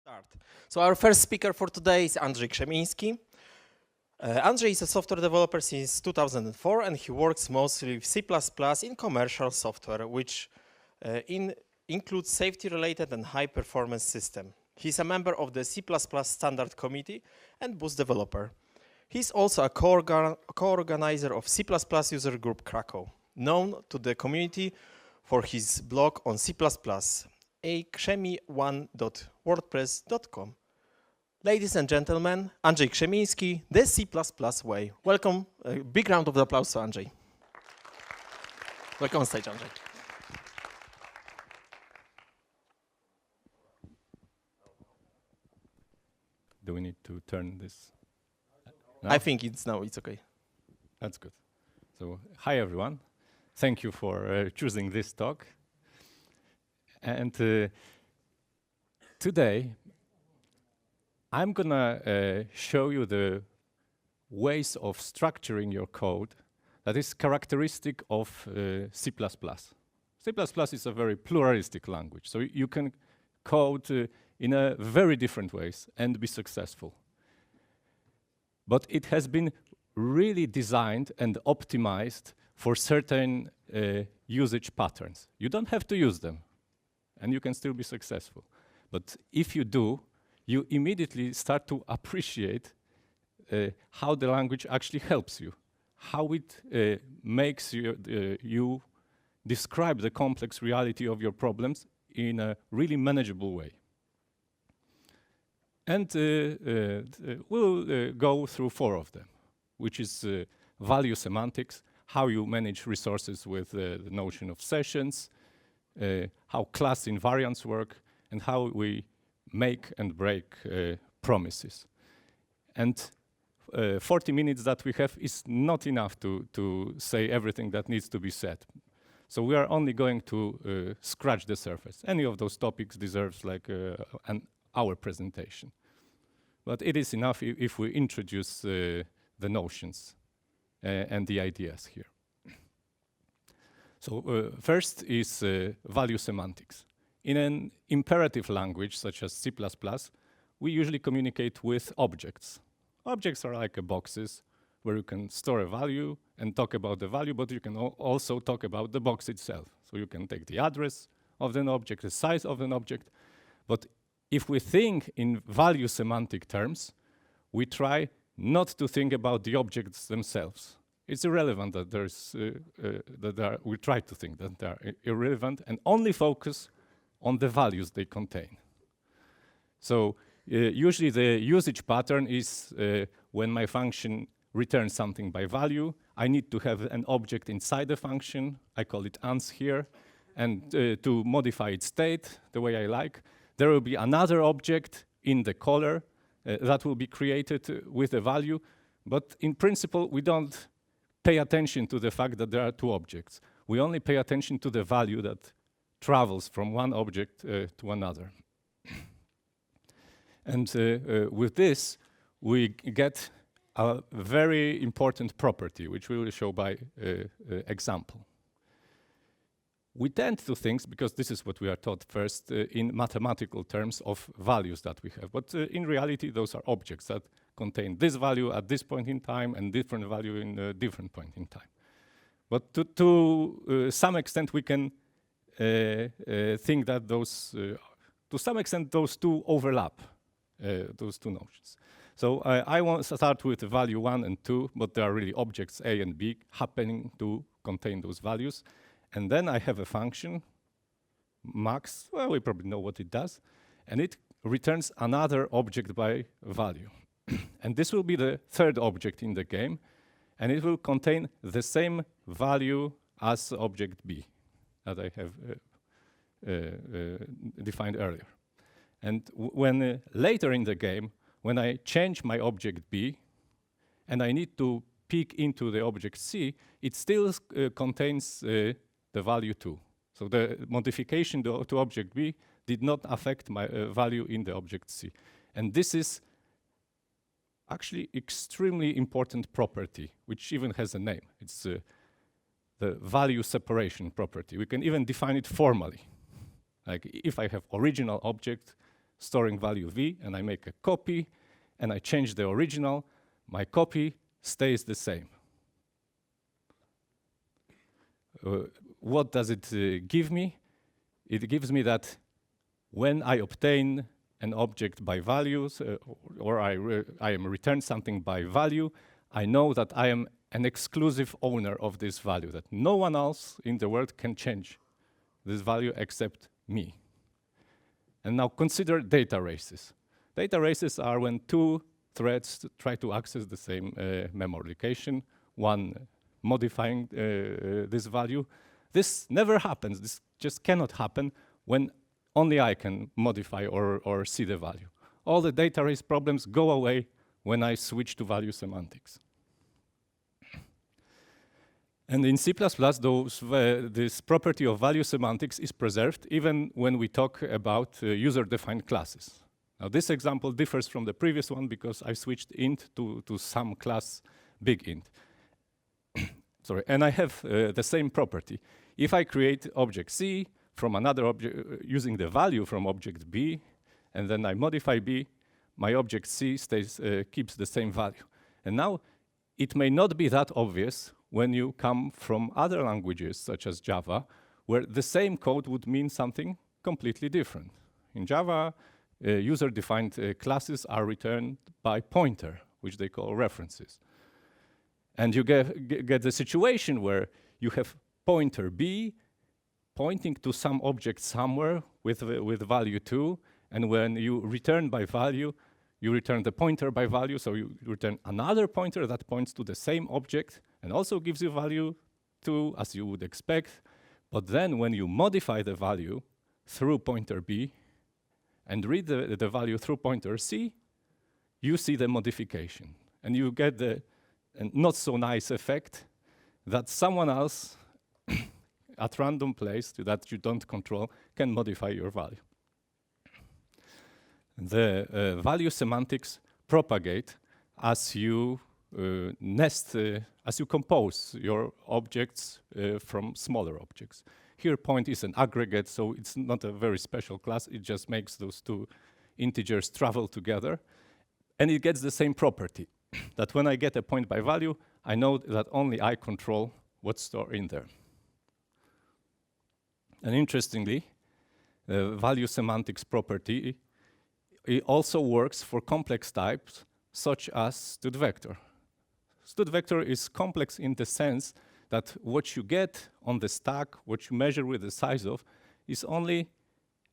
Start. So our first speaker for today is Andrzej Krzemieński. Andrzej is a software developer since 2004 and he works mostly with C++ in commercial software, which includes safety-related and high-performance system. He's a member of the C++ Standard Committee and Boost developer. He's also a co-organizer of C++ user group Krakow, known to the community for his blog on C++, akrzemi1.wordpress.com. Ladies and gentlemen, Andrzej Krzemieński, the C++ way. Welcome. A big round of applause to Andrzej. Welcome on stage, Andrzej. Do we need to turn this? No? I think it's okay. That's good. So, hi everyone. Thank you for choosing this talk. And today, I'm gonna show you the ways of structuring your code that is characteristic of C++. C++ is a very pluralistic language, so you can code in a very different ways and be successful. But it has been really designed and optimized for certain usage patterns. You don't have to use them, and you can still be successful. But if you do, you immediately start to appreciate how the language actually helps you, how it makes you describe the complex reality of your problems in a really manageable way. And we'll go through 4 of them, which is value semantics, how you manage resources with the notion of sessions, how class invariants work, and how we make and break promises. And 40 minutes that we have is not enough to say everything that needs to be said. So we are only going to scratch the surface. Any of those topics deserves like an hour presentation. But it is enough if we introduce the notions and the ideas here. So first is value semantics. In an imperative language such as C++, we usually communicate with objects. Objects are like boxes where you can store a value and talk about the value, but you can also talk about the box itself. So you can take the address of an object, the size of an object. But if we think in value semantic terms, we try not to think about the objects themselves. It's irrelevant that we try to think that they are irrelevant and only focus on the values they contain. So usually the usage pattern is when my function returns something by value, I need to have an object inside the function, I call it ans here, and to modify its state the way I like, there will be another object in the caller that will be created with a value, but in principle we don't pay attention to the fact that there are 2 objects. We only pay attention to the value that travels from one object to another. And with this, we get a very important property, which we will show by example. We tend to think, because this is what we are taught first, in mathematical terms of values that we have. But in reality, those are objects that contain this value at this point in time and different value in a different point in time. But to some extent, we can think that those, to some extent, those 2 overlap, those 2 notions. So I want to start with value 1 and 2, but there are really objects A and B happening to contain those values. And then I have a function, max, well, we probably know what it does, and it returns another object by value. And this will be the 3rd object in the game, and it will contain the same value as object B that I have defined earlier. And when later in the game, when I change my object B, and I need to peek into the object C, it still contains the value 2. So the modification to object B did not affect my value in the object C. And this is actually extremely important property, which even has a name. It's the value separation property. We can even define it formally. Like if I have original object, storing value v, and I make a copy, and I change the original, my copy stays the same. What does it give me? It gives me that when I obtain an object by values, or I am returned something by value, I know that I am an exclusive owner of this value, that no one else in the world can change this value except me. And now consider data races. Data races are when two threads try to access the same memory location, one modifying this value. This never happens. This just cannot happen when only I can modify or see the value. All the data race problems go away when I switch to value semantics. And in C++, this property of value semantics is preserved even when we talk about user-defined classes. Now, this example differs from the previous one because I switched int to some class big int. Sorry, and I have the same property. If I create object C from another object using the value from object B, and then I modify B, my object C keeps the same value. And now, it may not be that obvious when you come from other languages, such as Java, where the same code would mean something completely different. In Java, user-defined classes are returned by pointer, which they call references. And you get the situation where you have pointer B pointing to some object somewhere with value 2, and when you return by value, you return the pointer by value, so you return another pointer that points to the same object and also gives you value 2, as you would expect. But then when you modify the value through pointer B and read the value through pointer C, you see the modification. And you get the not so nice effect that someone else at random place that you don't control can modify your value. The value semantics propagate as you as you compose your objects from smaller objects. Here, point is an aggregate, so it's not a very special class. It just makes those two integers travel together. And it gets the same property, that when I get a point by value, I know that only I control what's stored in there. And interestingly, the value semantics property it also works for complex types, such as stud vector. Stud vector is complex in the sense that what you get on the stack, what you measure with the size of, is only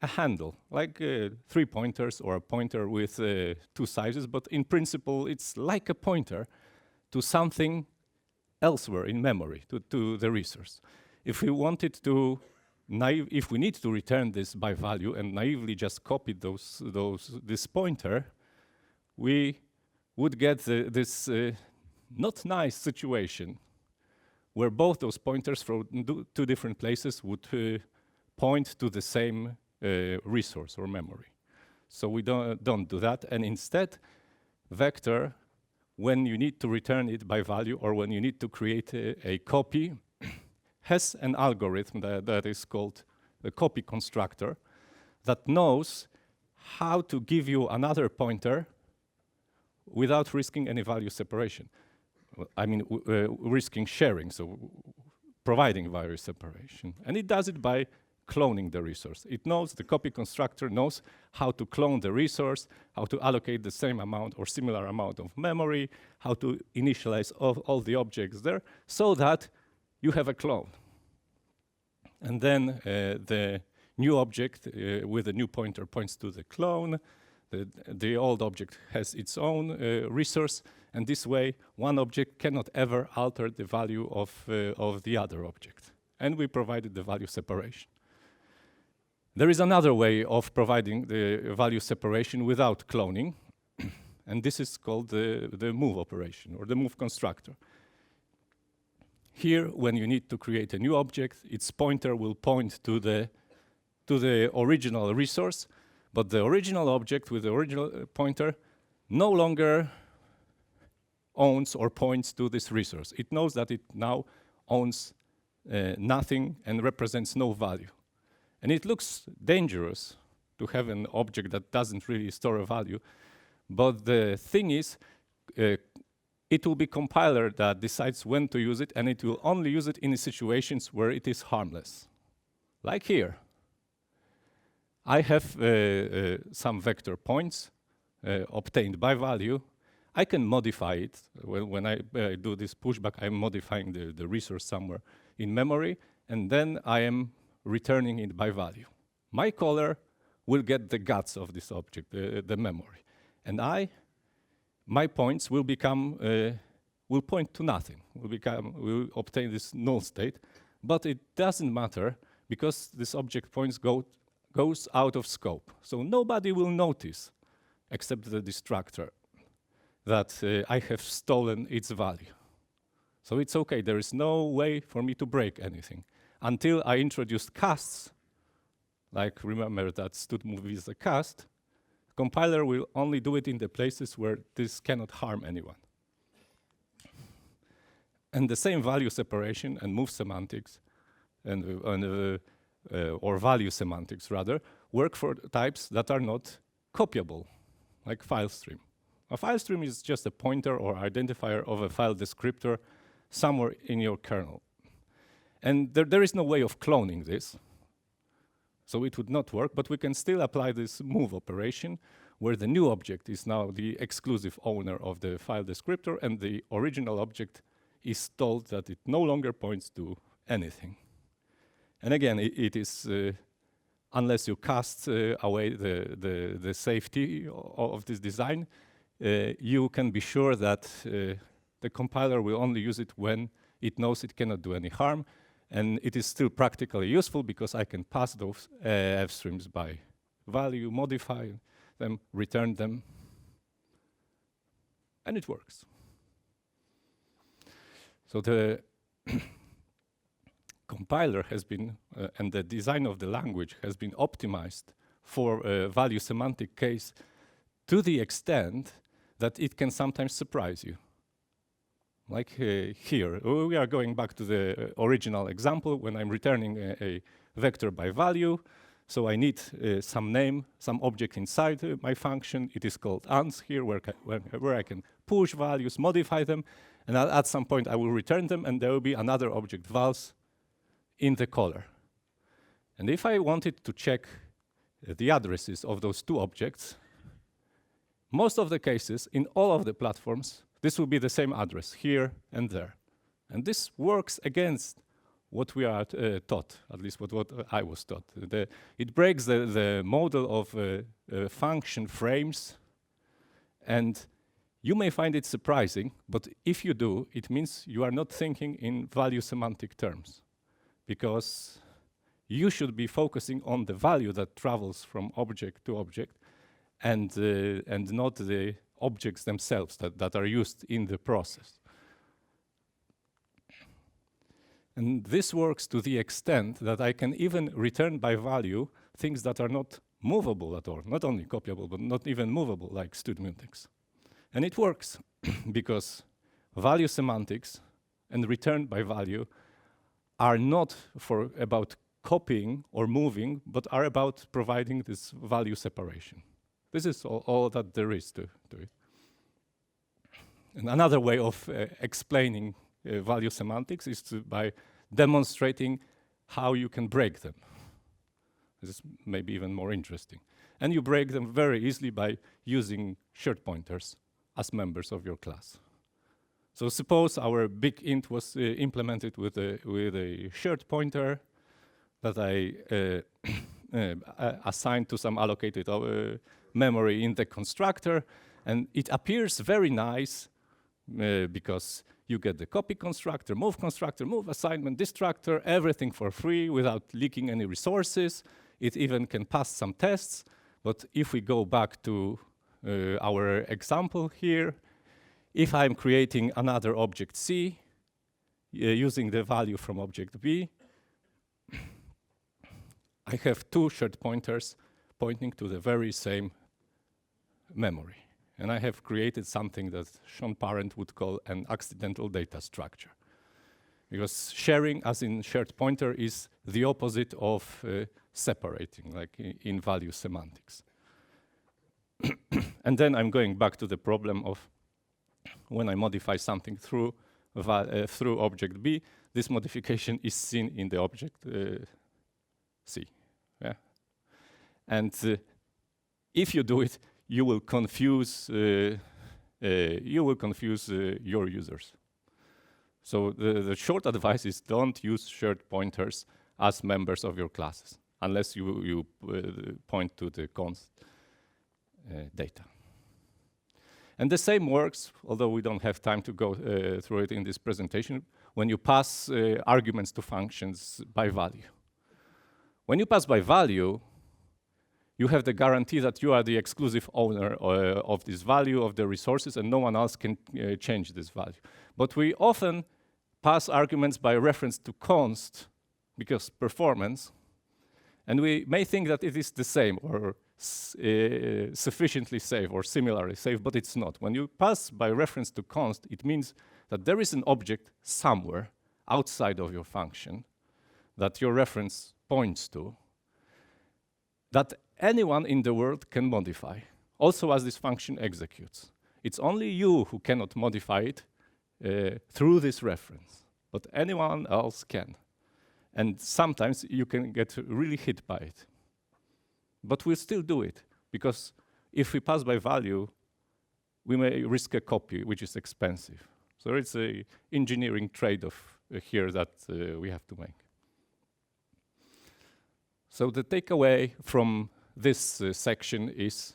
a handle, like 3 pointers or a pointer with 2 sizes, but in principle, it's like a pointer to something elsewhere in memory, to the resource. If we wanted to if we need to return this by value and naively just copy this pointer, we would get this not nice situation where both those pointers from two different places would point to the same resource or memory. So we don't do that, and instead, vector, when you need to return it by value or when you need to create a copy, has an algorithm that is called the copy constructor that knows how to give you another pointer without risking any value separation. I mean, risking sharing, so providing value separation. And it does it by cloning the resource. It knows, the copy constructor knows how to clone the resource, how to allocate the same amount or similar amount of memory, how to initialize all the objects there, so that you have a clone. And then the new object with the new pointer points to the clone. The old object has its own resource, and this way one object cannot ever alter the value of the other object. And we provided the value separation. There is another way of providing the value separation without cloning, and this is called the move operation or the move constructor. Here, when you need to create a new object, its pointer will point to the original resource, but the original object with the original pointer no longer owns or points to this resource. It knows that it now owns nothing and represents no value. And it looks dangerous to have an object that doesn't really store a value. But the thing is, it will be compiler that decides when to use it, and it will only use it in situations where it is harmless. Like here. I have some vector points obtained by value. I can modify it. When I do this pushback, I'm modifying the resource somewhere in memory, and then I am returning it by value. My caller will get the guts of this object, the memory. And my points will become, will point to nothing, will obtain this null state, but it doesn't matter because this object points goes out of scope. So nobody will notice, except the destructor, that I have stolen its value. So it's okay, there is no way for me to break anything. Until I introduced casts, like remember that stud movie is a cast, compiler will only do it in the places where this cannot harm anyone. And the same value separation and move semantics or value semantics rather, work for types that are not copyable, like file stream. A file stream is just a pointer or identifier of a file descriptor somewhere in your kernel. And there is no way of cloning this, so it would not work, but we can still apply this move operation where the new object is now the exclusive owner of the file descriptor and the original object is told that it no longer points to anything. And again, it is, unless you cast away the safety of this design, you can be sure that the compiler will only use it when it knows it cannot do any harm. And it is still practically useful because I can pass those f streams by value, modify them, return them, and it works. So the compiler has been, and the design of the language has been optimized for a value semantic case to the extent that it can sometimes surprise you. Like here, we are going back to the original example when I'm returning a vector by value. So I need some name, some object inside my function. It is called ans here, where I can push values, modify them, and at some point I will return them, and there will be another object, vals, in the caller. And if I wanted to check the addresses of those two objects, most of the cases in all of the platforms, this will be the same address here and there. And this works against what we are taught, at least what I was taught. It breaks the model of function frames, and you may find it surprising, but if you do, it means you are not thinking in value semantic terms, because you should be focusing on the value that travels from object to object, and not the objects themselves that are used in the process. And this works to the extent that I can even return by value things that are not movable at all, not only copyable, but not even movable, like stud mutex. And it works because value semantics and return by value are not about copying or moving, but are about providing this value separation. This is all that there is to it. And another way of explaining value semantics is by demonstrating how you can break them. This is maybe even more interesting. And you break them very easily by using shared pointers as members of your class. So suppose our big int was implemented with a shared pointer that I assigned to some allocated memory in the constructor, and it appears very nice because you get the copy constructor, move assignment, destructor, everything for free without leaking any resources. It even can pass some tests. But if we go back to our example here, if I'm creating another object C using the value from object B, I have two shared pointers pointing to the very same memory. And I have created something that Sean Parent would call an accidental data structure. Because sharing, as in shared pointer, is the opposite of separating, like in value semantics. And then I'm going back to the problem of when I modify something through object B, this modification is seen in the object C. Yeah? And if you do it, you will confuse your users. So the short advice is don't use shared pointers as members of your classes, unless you point to the const data. And the same works, although we don't have time to go through it in this presentation, when you pass arguments to functions by value. When you pass by value, you have the guarantee that you are the exclusive owner of this value, of the resources, and no one else can change this value. But we often pass arguments by reference to const, because performance, and we may think that it is the same or sufficiently safe or similarly safe, but it's not. When you pass by reference to const, it means that there is an object somewhere outside of your function that your reference points to that anyone in the world can modify, also as this function executes. It's only you who cannot modify it through this reference, but anyone else can. And sometimes you can get really hit by it. But we'll still do it, because if we pass by value, we may risk a copy, which is expensive. So it's an engineering trade-off here that we have to make. So the takeaway from this section is,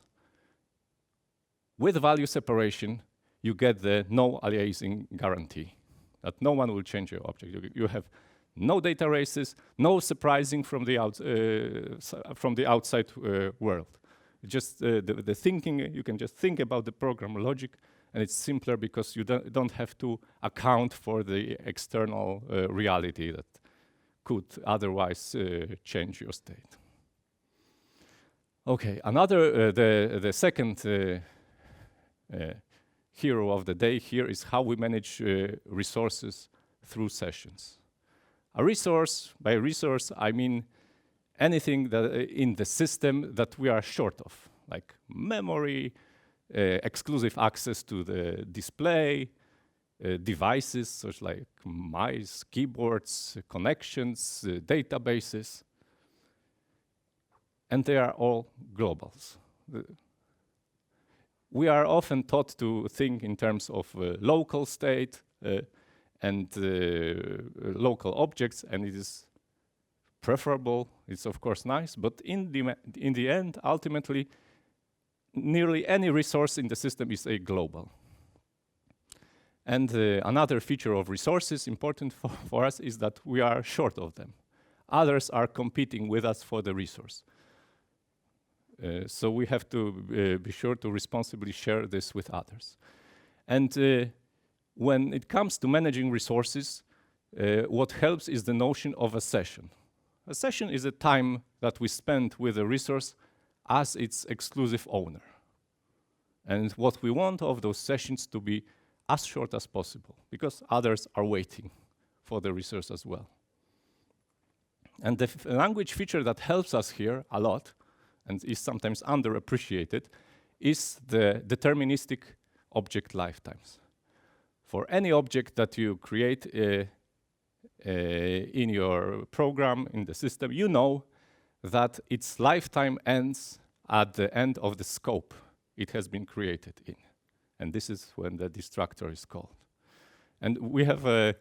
with value separation, you get the no aliasing guarantee, that no one will change your object. You have no data races, no surprising from the outside world. Just the thinking, you can just think about the program logic, and it's simpler because you don't have to account for the external reality that could otherwise change your state. Okay, another, the second hero of the day here is how we manage resources through sessions. A resource, by resource, I mean anything that in the system that we are short of, like memory, exclusive access to the display, devices such like mice, keyboards, connections, databases, and they are all globals. We are often taught to think in terms of local state and local objects, and it is preferable. It's of course nice, but in the end, ultimately, nearly any resource in the system is a global. And another feature of resources important for us is that we are short of them. Others are competing with us for the resource. So we have to be sure to responsibly share this with others. And when it comes to managing resources, what helps is the notion of a session. A session is a time that we spend with a resource as its exclusive owner. And what we want of those sessions to be as short as possible, because others are waiting for the resource as well. And the language feature that helps us here a lot, and is sometimes underappreciated, is the deterministic object lifetimes. For any object that you create in your program, in the system, you know that its lifetime ends at the end of the scope it has been created in. And this is when the destructor is called. And we have a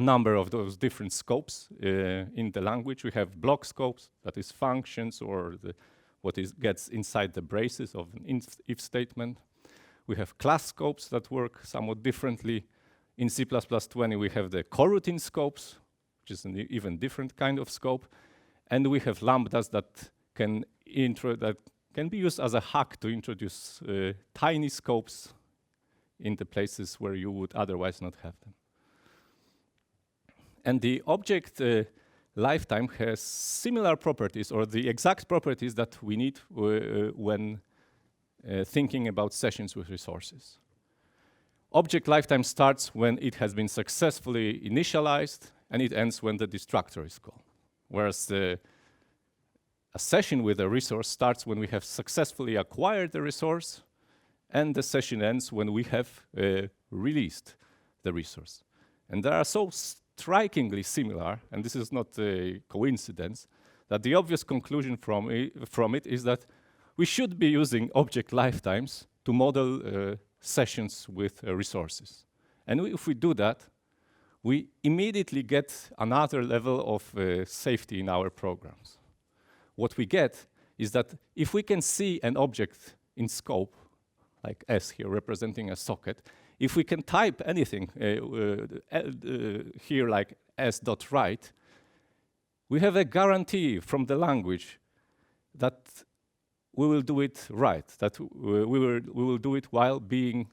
number of those different scopes in the language. We have block scopes, that is functions, or what gets inside the braces of an if statement. We have class scopes that work somewhat differently. In C++20, we have the coroutine scopes, which is an even different kind of scope. And we have lambdas that can be used as a hack to introduce tiny scopes in the places where you would otherwise not have them. And the object lifetime has similar properties, or the exact properties that we need when thinking about sessions with resources. Object lifetime starts when it has been successfully initialized, and it ends when the destructor is called. Whereas a session with a resource starts when we have successfully acquired the resource, and the session ends when we have released the resource. And they are so strikingly similar, and this is not a coincidence, that the obvious conclusion from it is that we should be using object lifetimes to model sessions with resources. And if we do that, we immediately get another level of safety in our programs. What we get is that if we can see an object in scope, like S here representing a socket, if we can type anything here like s.write, we have a guarantee from the language that we will do it right, that we will do it while being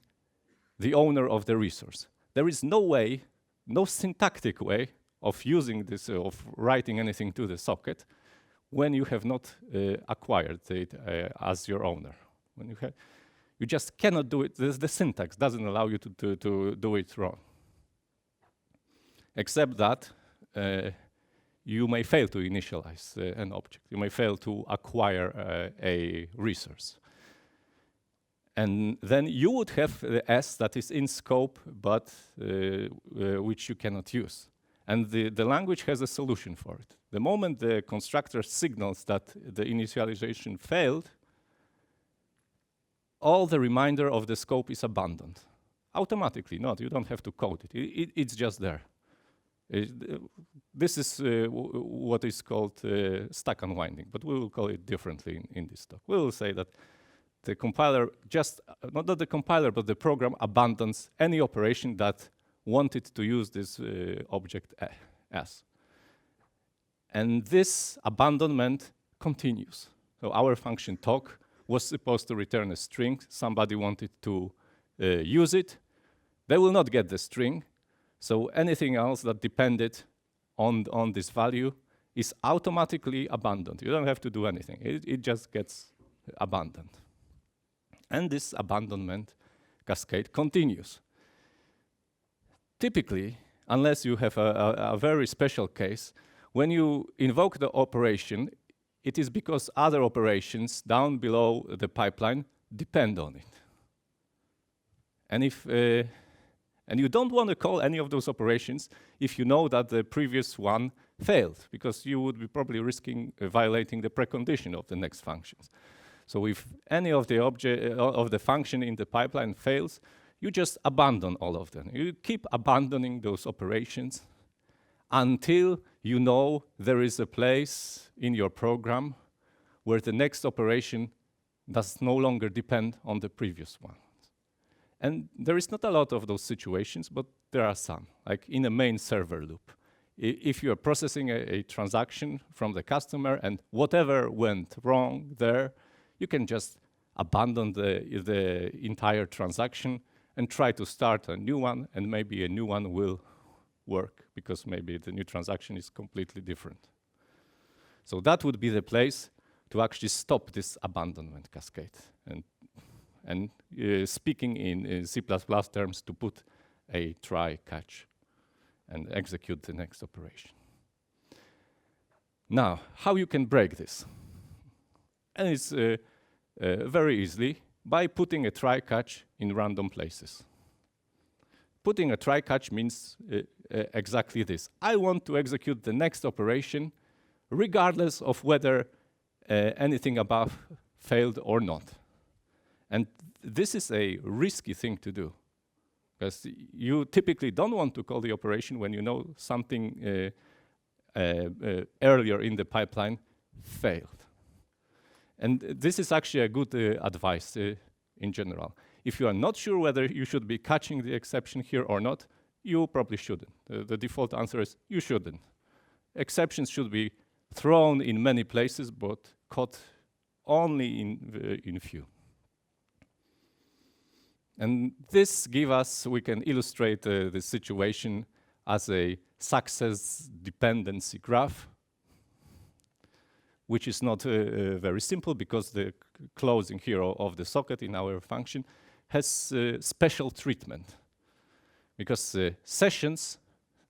the owner of the resource. There is no way, no syntactic way of using this, of writing anything to the socket when you have not acquired it as your owner. When you just cannot do it. The syntax doesn't allow you to do it wrong. Except that you may fail to initialize an object. You may fail to acquire a resource. And then you would have the S that is in scope, but which you cannot use. And the language has a solution for it. The moment the constructor signals that the initialization failed, all the remainder of the scope is abandoned. Automatically, not. You don't have to code it. It's just there. This is what is called stack unwinding, but we will call it differently in this talk. We will say that the compiler not the compiler, but the program abandons any operation that wanted to use this object as. And this abandonment continues. So our function talk was supposed to return a string. Somebody wanted to use it. They will not get the string. So anything else that depended on this value is automatically abandoned. You don't have to do anything. It just gets abandoned. And this abandonment cascade continues. Typically, unless you have a very special case, when you invoke the operation, it is because other operations down below the pipeline depend on it. And if and you don't want to call any of those operations if you know that the previous one failed, because you would be probably risking violating the precondition of the next functions. So if any of the function in the pipeline fails, you just abandon all of them. You keep abandoning those operations until you know there is a place in your program where the next operation does no longer depend on the previous one. And there is not a lot of those situations, but there are some, like in a main server loop. If you are processing a transaction from the customer and whatever went wrong there, you can just abandon the entire transaction and try to start a new one, and maybe a new one will work because maybe the new transaction is completely different. So that would be the place to actually stop this abandonment cascade. And speaking in C++ terms, to put a try catch and execute the next operation. Now, how you can break this? And it's very easily by putting a try catch in random places. Putting a try catch means exactly this. I want to execute the next operation regardless of whether anything above failed or not. And this is a risky thing to do, because you typically don't want to call the operation when you know something earlier in the pipeline failed. And this is actually a good advice in general. If you are not sure whether you should be catching the exception here or not, you probably shouldn't. The default answer is you shouldn't. Exceptions should be thrown in many places, but caught only in few. And this we can illustrate the situation as a success dependency graph, which is not very simple because the closing here of the socket in our function has special treatment. Because sessions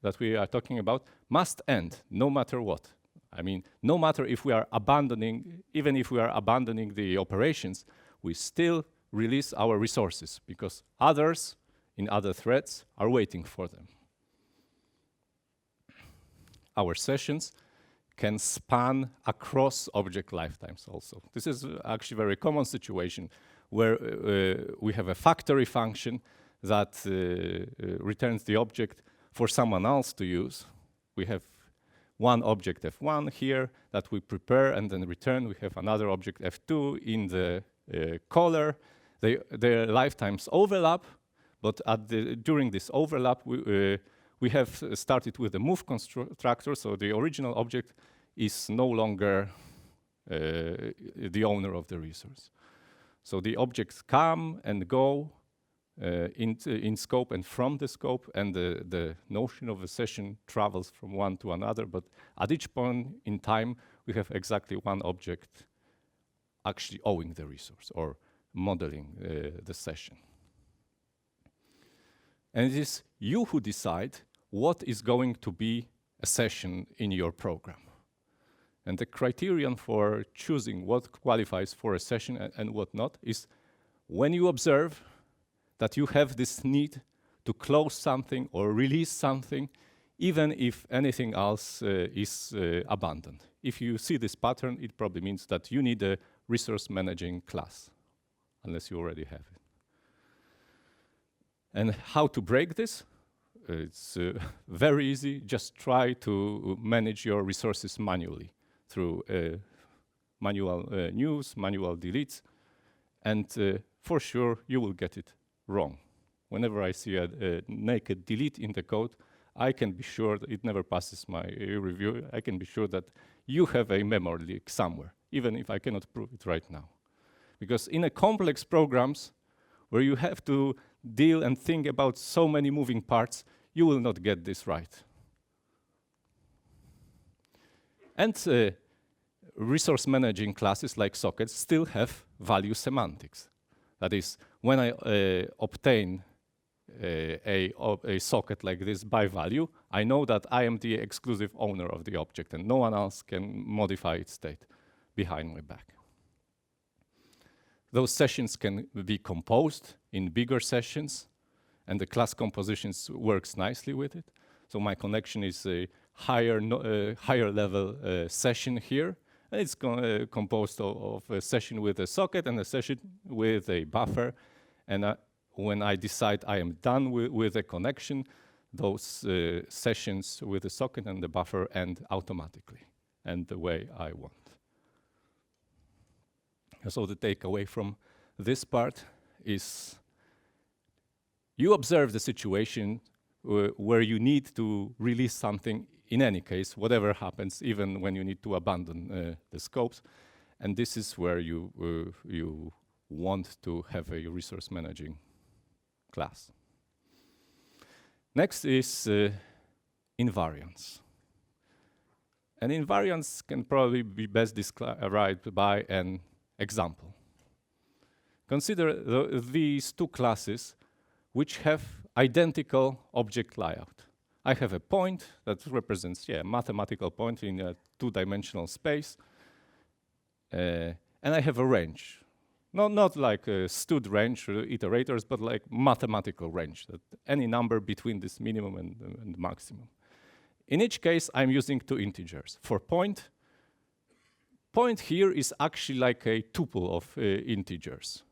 that we are talking about must end no matter what. I mean, no matter if we are abandoning, even if we are abandoning the operations, we still release our resources because others in other threads are waiting for them. Our sessions can span across object lifetimes also. This is actually a very common situation where we have a factory function that returns the object for someone else to use. We have one object F1 here that we prepare and then return. We have another object F2 in the caller. Their lifetimes overlap, but during this overlap, we have started with the move constructor, so the original object is no longer the owner of the resource. So the objects come and go in scope and from the scope, and the notion of a session travels from one to another, but at each point in time, we have exactly one object actually owning the resource or modeling the session. And it is you who decide what is going to be a session in your program. And the criterion for choosing what qualifies for a session and what not is when you observe that you have this need to close something or release something, even if anything else is abandoned. If you see this pattern, it probably means that you need a resource managing class, unless you already have it. And how to break this? It's very easy. Just try to manage your resources manually through manual news, manual deletes, and for sure you will get it wrong. Whenever I see a naked delete in the code, I can be sure that it never passes my review. I can be sure that you have a memory leak somewhere, even if I cannot prove it right now. Because in a complex programs where you have to deal and think about so many moving parts, you will not get this right. And resource managing classes like sockets still have value semantics. That is, when I obtain a socket like this by value, I know that I am the exclusive owner of the object and no one else can modify its state behind my back. Those sessions can be composed in bigger sessions, and the class compositions works nicely with it. So my connection is a higher level session here, and it's composed of a session with a socket and a session with a buffer. And when I decide I am done with a connection, those sessions with the socket and the buffer end automatically and the way I want. So the takeaway from this part is you observe the situation where you need to release something in any case, whatever happens, even when you need to abandon the scopes. And this is where you want to have a resource managing class. Next is invariants. And invariants can probably be best described by an example. Consider these two classes which have identical object layout. I have a point that represents a mathematical point in a two-dimensional space, and I have a range. Not like a stud range or iterators, but like mathematical range, that any number between this minimum and maximum. In each case, I'm using two integers. For point here is actually like a tuple of integers.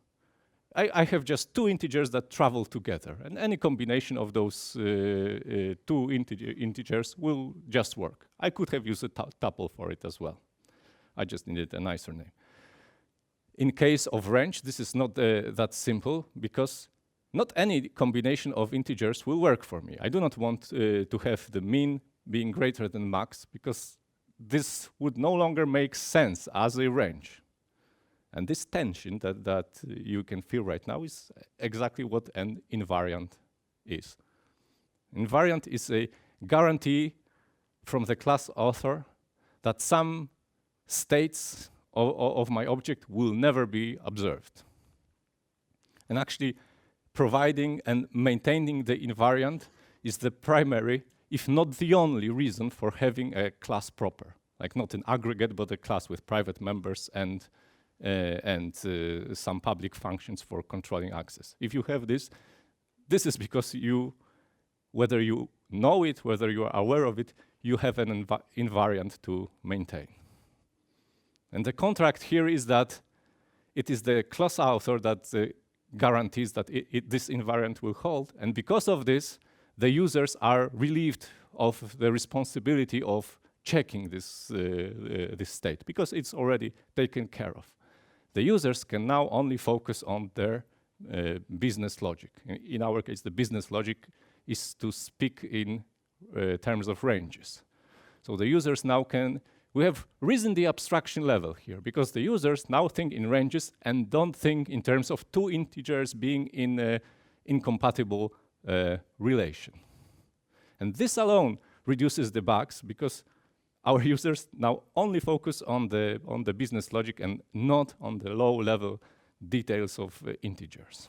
I have just two integers that travel together, and any combination of those two integers will just work. I could have used a tuple for it as well. I just needed a nicer name. In case of range, this is not that simple, because not any combination of integers will work for me. I do not want to have the min being greater than max, because this would no longer make sense as a range. And this tension that you can feel right now is exactly what an invariant is. Invariant is a guarantee from the class author that some states of my object will never be observed. And actually, providing and maintaining the invariant is the primary, if not the only reason for having a class proper. like not an aggregate, but a class with private members and some public functions for controlling access. If you have this, this is because you, whether you know it, whether you are aware of it, you have an invariant to maintain. And the contract here is that it is the class author that guarantees that this invariant will hold. And because of this, the users are relieved of the responsibility of checking this state, because it's already taken care of. The users can now only focus on their business logic. In our case, the business logic is to speak in terms of ranges. So the users now can, we have risen the abstraction level here, because the users now think in ranges and don't think in terms of two integers being in an incompatible relation. And this alone reduces the bugs, because our users now only focus on the business logic and not on the low-level details of integers.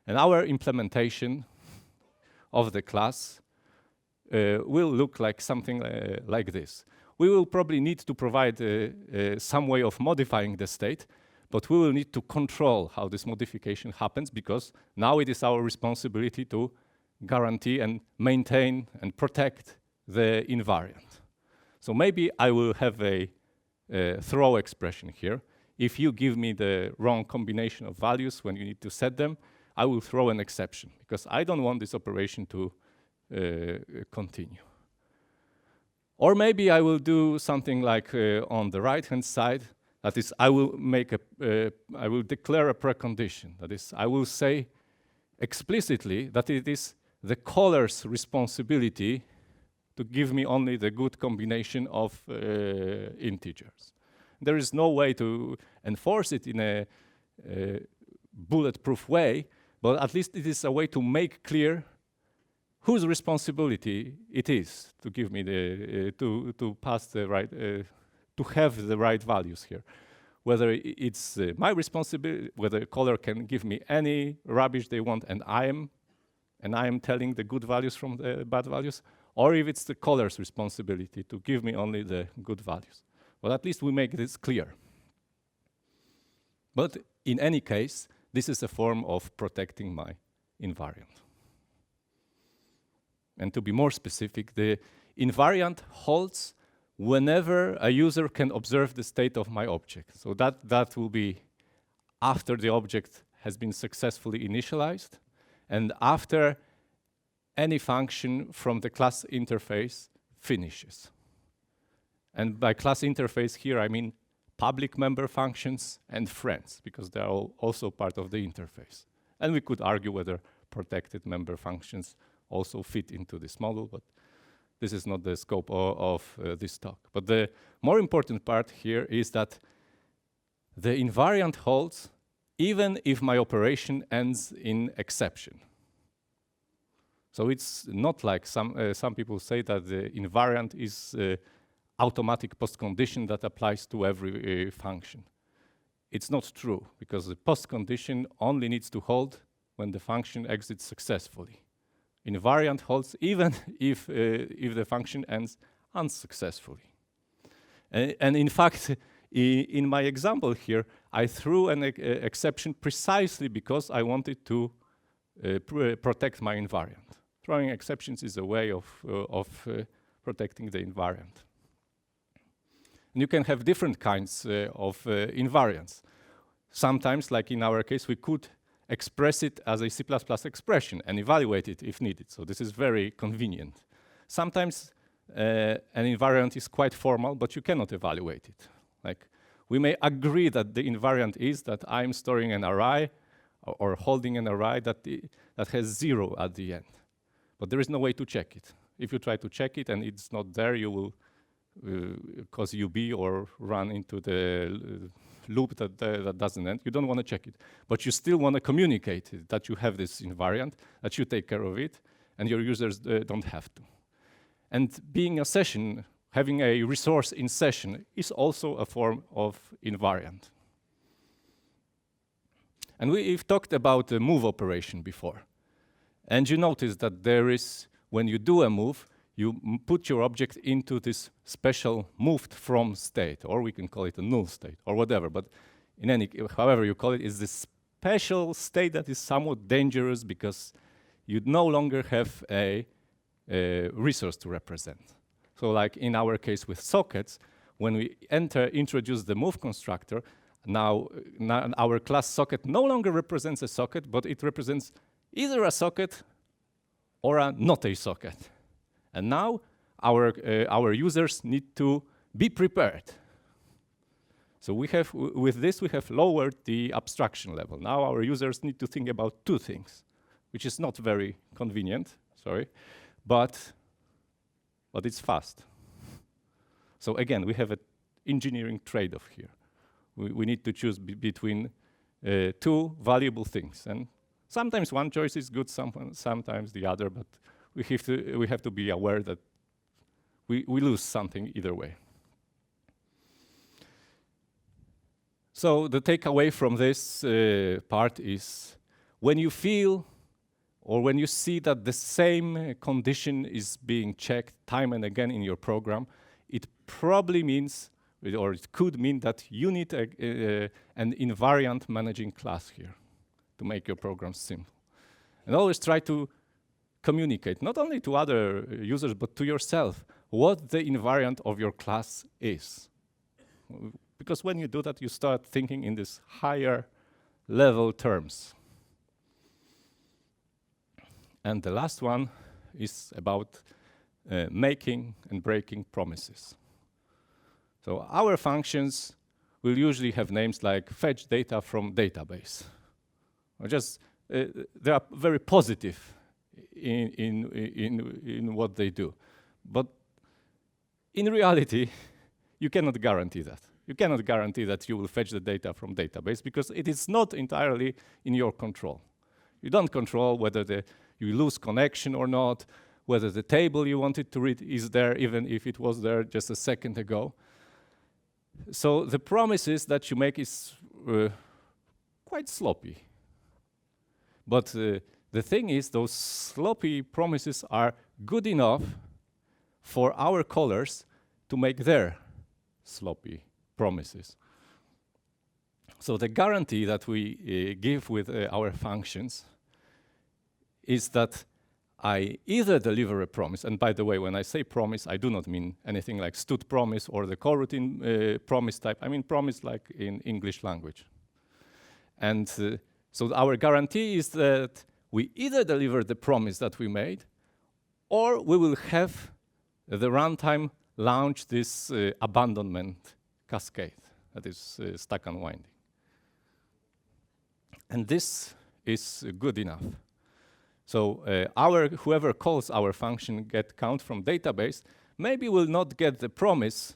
And our implementation of the class will look like something like this. We will probably need to provide some way of modifying the state, but we will need to control how this modification happens, because now it is our responsibility to guarantee and maintain and protect the invariant. So maybe I will have a throw expression here. If you give me the wrong combination of values when you need to set them, I will throw an exception, because I don't want this operation to continue. Or maybe I will do something like on the right-hand side. That is, I will declare a precondition. That is, I will say explicitly that it is the caller's responsibility to give me only the good combination of integers. There is no way to enforce it in a bulletproof way, but at least it is a way to make clear whose responsibility it is to give me the to pass the right to have the right values here. Whether it's my responsibility, whether a caller can give me any rubbish they want, and I am telling the good values from the bad values, or if it's the caller's responsibility to give me only the good values. Well, at least we make this clear. But in any case, this is a form of protecting my invariant. And to be more specific, the invariant holds whenever a user can observe the state of my object. So that will be after the object has been successfully initialized and after any function from the class interface finishes. And by class interface here, I mean public member functions and friends, because they are also part of the interface. And we could argue whether protected member functions also fit into this model, but this is not the scope of this talk. But the more important part here is that the invariant holds even if my operation ends in exception. So it's not like some people say that the invariant is automatic postcondition that applies to every function. It's not true, because the postcondition only needs to hold when the function exits successfully. Invariant holds even if the function ends unsuccessfully. And in fact, in my example here, I threw an exception precisely because I wanted to protect my invariant. Throwing exceptions is a way of protecting the invariant. And you can have different kinds of invariants. Sometimes, like in our case, we could express it as a C++ expression and evaluate it if needed. So this is very convenient. Sometimes an invariant is quite formal, but you cannot evaluate it. Like, we may agree that the invariant is that I'm storing an array or holding an array that has 0 at the end. But there is no way to check it. If you try to check it and it's not there, you will cause UB or run into the loop that doesn't end. You don't want to check it. But you still want to communicate it, that you have this invariant, that you take care of it, and your users don't have to. And being a session, having a resource in session is also a form of invariant. And we've talked about the move operation before. And you notice that there is, when you do a move, you put your object into this special moved from state, or we can call it a null state, or whatever. But in any, however you call it, is this special state that is somewhat dangerous because you no longer have a resource to represent. So like in our case with sockets, when we introduce the move constructor, now our class socket no longer represents a socket, but it represents either a socket or a not a socket. And now our users need to be prepared. So we have, with this, we have lowered the abstraction level. Now our users need to think about two things, which is not very convenient, sorry, but it's fast. So again, we have an engineering trade-off here. We need to choose between two valuable things. And sometimes one choice is good, sometimes the other, but we have to be aware that we lose something either way. So the takeaway from this part is when you feel or when you see that the same condition is being checked time and again in your program, it probably means, or it could mean that you need an invariant managing class here to make your program simple. And always try to communicate, not only to other users, but to yourself, what the invariant of your class is. Because when you do that, you start thinking in this higher level terms. And the last one is about making and breaking promises. So our functions will usually have names like fetch data from database. Or just, they are very positive in what they do. But in reality, you cannot guarantee that. You cannot guarantee that you will fetch the data from database because it is not entirely in your control. You don't control whether you lose connection or not, whether the table you wanted to read is there, even if it was there just a second ago. So the promises that you make is quite sloppy. But the thing is, those sloppy promises are good enough for our callers to make their sloppy promises. So the guarantee that we give with our functions is that I either deliver a promise, and by the way, when I say promise, I do not mean anything like stud promise or the coroutine promise type. I mean promise like in English language. And so our guarantee is that we either deliver the promise that we made, or we will have the runtime launch this abandonment cascade that is stack unwinding. And this is good enough. So whoever calls our function get count from database maybe will not get the promise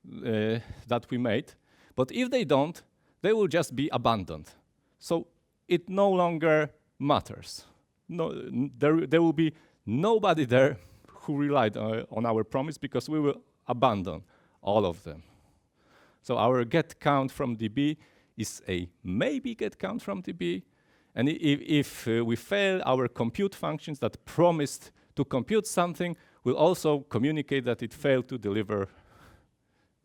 that we made, but if they don't, they will just be abandoned. So it no longer matters. No, there will be nobody there who relied on our promise because we will abandon all of them. So our get count from DB is a maybe get count from DB. And if we fail, our compute functions that promised to compute something will also communicate that it failed to deliver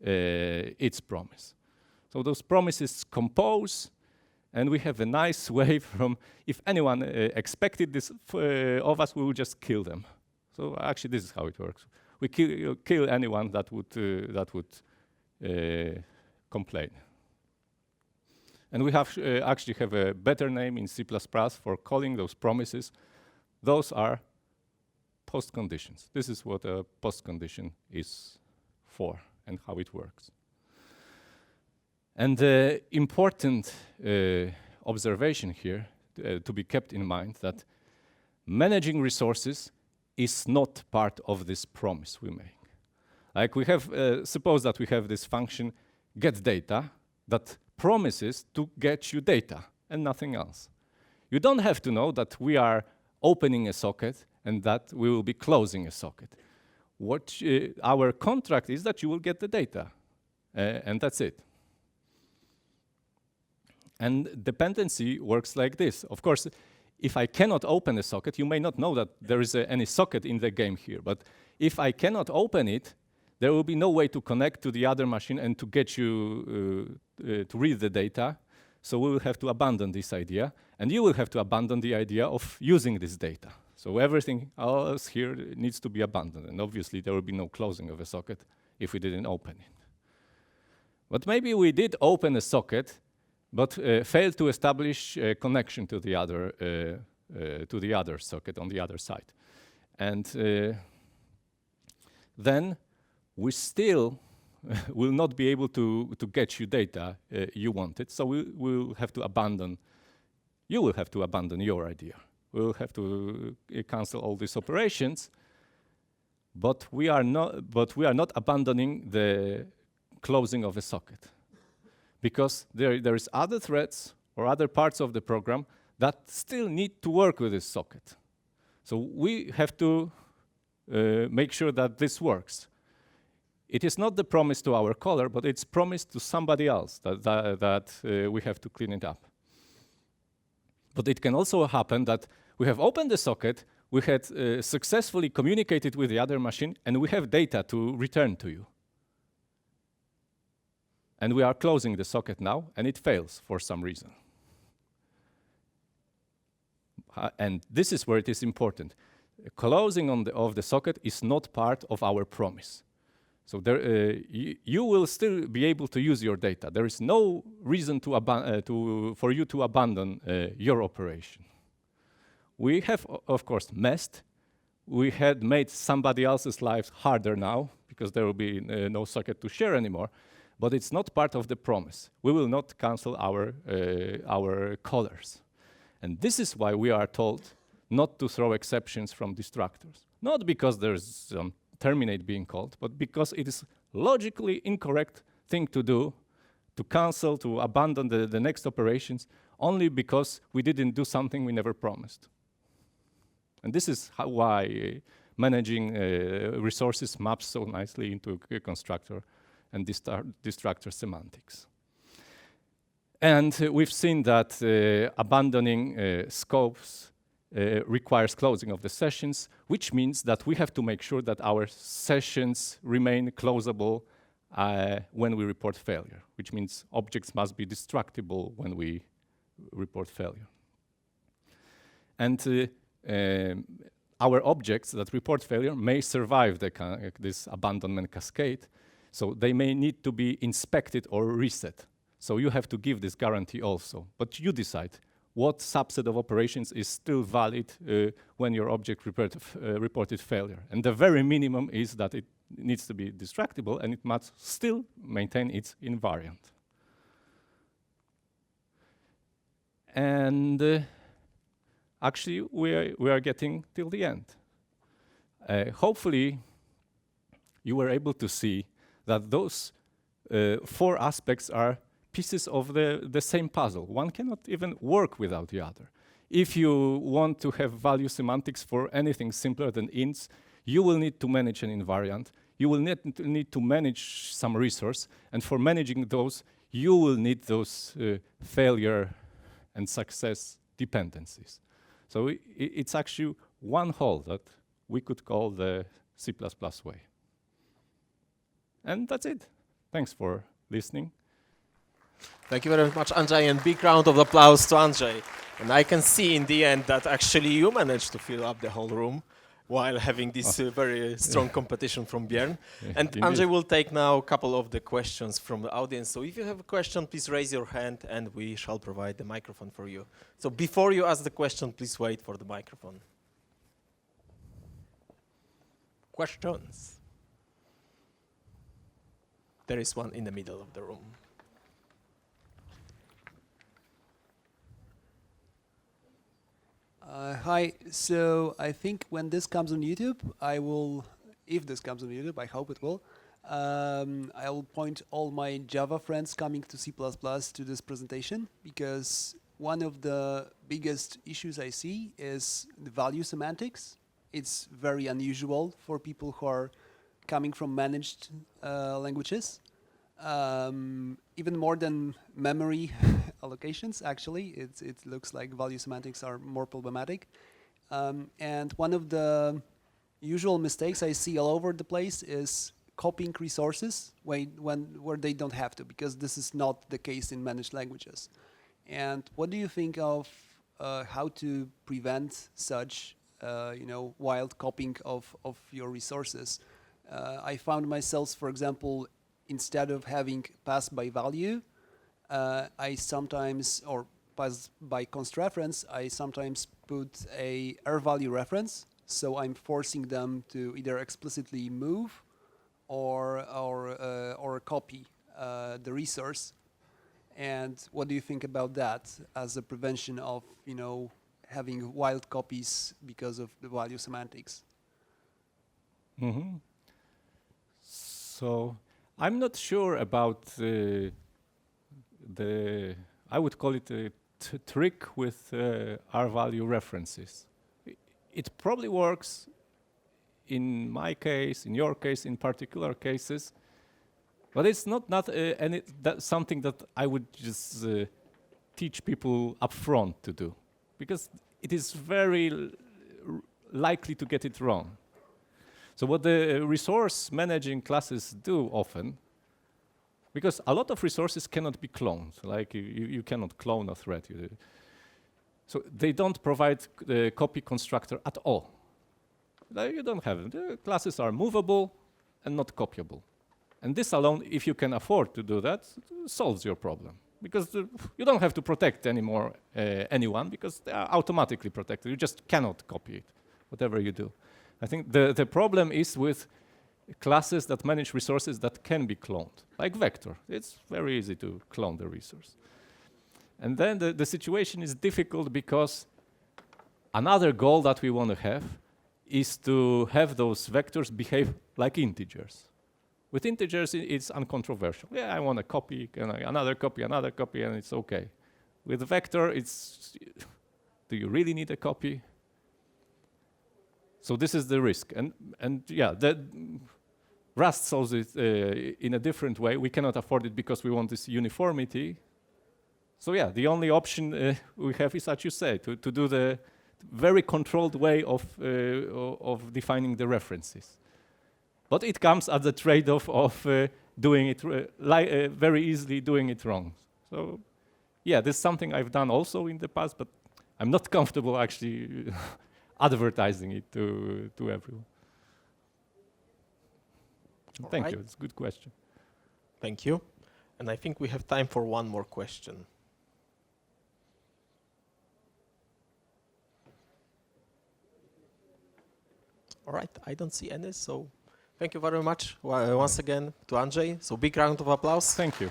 its promise. So those promises compose, and we have a nice way from, if anyone expected this of us, we will just kill them. So actually, this is how it works. We kill anyone that would complain. And we have actually have a better name in C++ for calling those promises. Those are postconditions. This is what a postcondition is for and how it works. And the important observation here to be kept in mind that managing resources is not part of this promise we make. Like we have, suppose that we have this function get data that promises to get you data and nothing else. You don't have to know that we are opening a socket and that we will be closing a socket. What our contract is that you will get the data, and that's it. And dependency works like this. Of course, if I cannot open a socket, you may not know that there is any socket in the game here, but if I cannot open it, there will be no way to connect to the other machine and to get you to read the data. So we will have to abandon this idea, and you will have to abandon the idea of using this data. So everything else here needs to be abandoned, and obviously there will be no closing of a socket if we didn't open it. But maybe we did open a socket, but failed to establish a connection to the other socket on the other side. And then we still will not be able to get you data you wanted. So we will have to abandon, you will have to abandon your idea. We'll have to cancel all these operations, but we are not abandoning the closing of a socket, because there is other threads or other parts of the program that still need to work with this socket. So we have to make sure that this works. It is not the promise to our caller, but it's promised to somebody else that we have to clean it up. But it can also happen that we have opened the socket, we had successfully communicated with the other machine, and we have data to return to you. And we are closing the socket now, and it fails for some reason. And this is where it is important. Closing of the socket is not part of our promise. So there, you will still be able to use your data. There is no reason for you to abandon your operation. We have, of course, messed. We had made somebody else's lives harder now, because there will be no socket to share anymore. But it's not part of the promise. We will not cancel our callers. And this is why we are told not to throw exceptions from destructors. Not because there's some terminate being called, but because it is logically incorrect thing to do, to cancel, to abandon the next operations, only because we didn't do something we never promised. And this is why managing resources maps so nicely into a constructor and destructor semantics. And we've seen that abandoning scopes requires closing of the sessions, which means that we have to make sure that our sessions remain closable when we report failure, which means objects must be destructible when we report failure. And our objects that report failure may survive this abandonment cascade, so they may need to be inspected or reset. So you have to give this guarantee also, but you decide what subset of operations is still valid when your object reported failure. And the very minimum is that it needs to be destructible and it must still maintain its invariant. And actually, we are getting till the end. Hopefully, you were able to see that those 4 aspects are pieces of the same puzzle. One cannot even work without the other. If you want to have value semantics for anything simpler than ints, you will need to manage an invariant. You will need to manage some resource. And for managing those, you will need those failure and success dependencies. So it's actually one whole that we could call the C++ way. And that's it. Thanks for listening. Thank you very much, Andrzej, and big round of applause to Andrzej. And I can see in the end that actually you managed to fill up the whole room while having this very strong competition from Björn. Yeah, And Andrzej will take now a couple of the questions from the audience. So if you have a question, please raise your hand and we shall provide the microphone for you. So before you ask the question, please wait for the microphone. Questions? There is one in the middle of the room. Hi, so I think when this comes on YouTube, if this comes on YouTube, I hope it will, I will point all my Java friends coming to C++ to this presentation, because one of the biggest issues I see is the value semantics. It's very unusual for people who are coming from managed languages. Even more than memory allocations. Actually, it looks like value semantics are more problematic. And one of the usual mistakes I see all over the place is copying resources where they don't have to, because this is not the case in managed languages. And what do you think of how to prevent such wild copying of your resources? I found myself, for example, instead of having pass by value, I sometimes, or pass by const reference, I sometimes put a r value reference. So I'm forcing them to either explicitly move or copy the resource. And what do you think about that as a prevention of having wild copies because of the value semantics? Mm-hmm. So I'm not sure about the I would call it a trick with R value references. It probably works in my case, in your case, in particular cases, but it's not something that I would just teach people upfront to do, because it is very likely to get it wrong. So what the resource managing classes do often, because a lot of resources cannot be cloned, like you cannot clone a thread. So they don't provide the copy constructor at all. Like you don't have them. The classes are movable and not copyable. And this alone, if you can afford to do that, solves your problem. Because you don't have to protect anymore anyone, because they are automatically protected. You just cannot copy it, whatever you do. I think the problem is with classes that manage resources that can be cloned, like vector. It's very easy to clone the resource. And then the situation is difficult because another goal that we want to have is to have those vectors behave like integers. With integers, it's uncontroversial. Yeah, I want a copy, another copy, and it's okay. With vector, it's, do you really need a copy? So this is the risk. And yeah, Rust solves it in a different way. We cannot afford it because we want this uniformity. So yeah, the only option we have is, as you say, to do the very controlled way of defining the references. But it comes at the trade-off of doing it very easily doing it wrong. So yeah, this is something I've done also in the past, but I'm not comfortable actually advertising it to everyone. Thank you. It's a good question. Thank you. And I think we have time for one more question. All right, I don't see any, so thank you very much once again to Andrzej. So big round of applause. Thank you.